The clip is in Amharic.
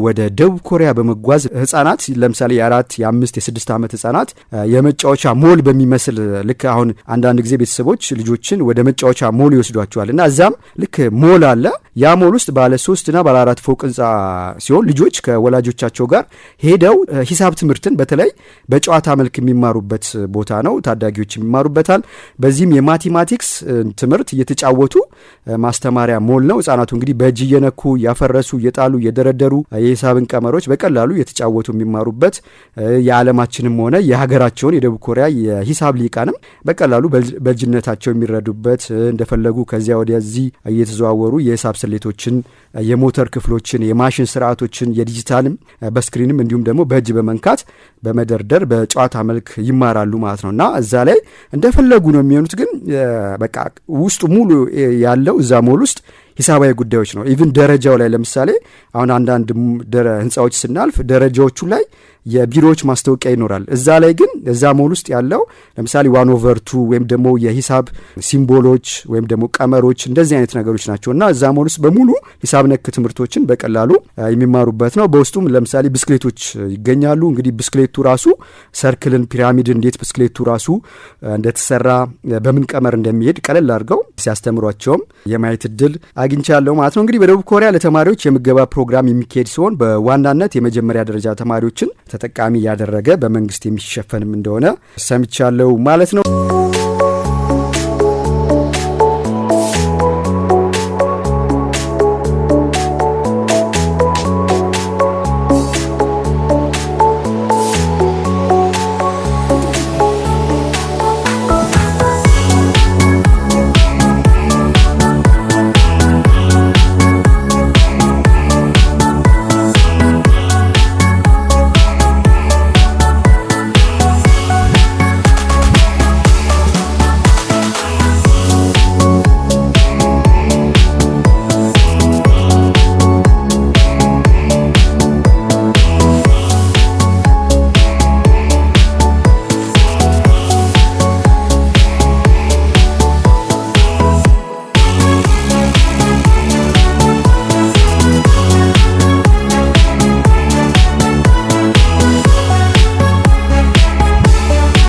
ወደ ደቡብ ኮሪያ በመጓዝ ህፃናት ለምሳሌ የ4 የ5 የ6 ዓመት ህፃናት የመጫወቻ ሞል በሚመስል ልክ አሁን አንዳንድ ጊዜ ቤተሰቦች ልጆችን ወደ መጫወቻ ሞል ይወስዷቸዋልና እዛም ልክ ሞል አለ። ያ ሞል ውስጥ ባለ 3 እና ባለ 4 ፎቅ ህንጻ ሲሆን ልጆች ከወላጆቻቸው ጋር ሄደው ሂሳብ ትምህርትን በተለይ በጨዋታ መልክ የሚማሩበት ቦታ ነው። ታዳጊዎች የሚማሩበታል። በዚህም የማቴማቲክስ ትምህርት እየተጫወቱ ማስተማሪያ ሞል ነው። ህፃናቱ እንግዲህ በእጅ እየነኩ ያፈረሱ እየጣሉ እየደረደሩ የሂሳብን ቀመሮች በቀላሉ እየተጫወቱ የሚማሩበት የዓለማችንም ሆነ የሀገራቸውን የደቡብ ኮሪያ የሂሳብ ሊቃንም በቀላሉ በልጅነታቸው የሚረዱበት እንደፈለጉ ከዚያ ወዲያዚህ እየተዘዋወሩ የሂሳብ ስሌቶችን፣ የሞተር ክፍሎችን፣ የማሽን ስርዓቶችን የዲጂታልም በስክሪንም እንዲሁም ደግሞ በእጅ በመንካት በመደርደር በጨዋታ መልክ ይማራሉ ማለት ነውና እዛ ላይ እንደፈለጉ ነው የሚሆኑት። ግን በቃ ውስጡ ሙሉ ያለው እዛ ሞል ውስጥ ሂሳባዊ ጉዳዮች ነው። ኢቭን ደረጃው ላይ ለምሳሌ አሁን አንዳንድ ህንፃዎች ስናልፍ ደረጃዎቹ ላይ የቢሮዎች ማስታወቂያ ይኖራል። እዛ ላይ ግን እዛ ሞል ውስጥ ያለው ለምሳሌ 1/2 ወይም ደግሞ የሂሳብ ሲምቦሎች ወይም ደግሞ ቀመሮች እንደዚህ አይነት ነገሮች ናቸውና እዛ ሞል ውስጥ በሙሉ ሂሳብ ነክ ትምህርቶችን በቀላሉ የሚማሩበት ነው። በውስጡም ለምሳሌ ብስክሌቶች ይገኛሉ። እንግዲህ ብስክሌቱ ራሱ ሰርክልን፣ ፒራሚድን እንዴት ብስክሌቱ ራሱ እንደተሰራ በምን ቀመር እንደሚሄድ ቀለል አድርገው ሲያስተምሯቸውም የማየት እድል አግኝቻለሁ ማለት ነው። እንግዲህ በደቡብ ኮሪያ ለተማሪዎች የምገባ ፕሮግራም የሚካሄድ ሲሆን በዋናነት የመጀመሪያ ደረጃ ተማሪዎችን ተጠቃሚ ያደረገ በመንግስት የሚሸፈንም እንደሆነ ሰምቻለሁ ማለት ነው።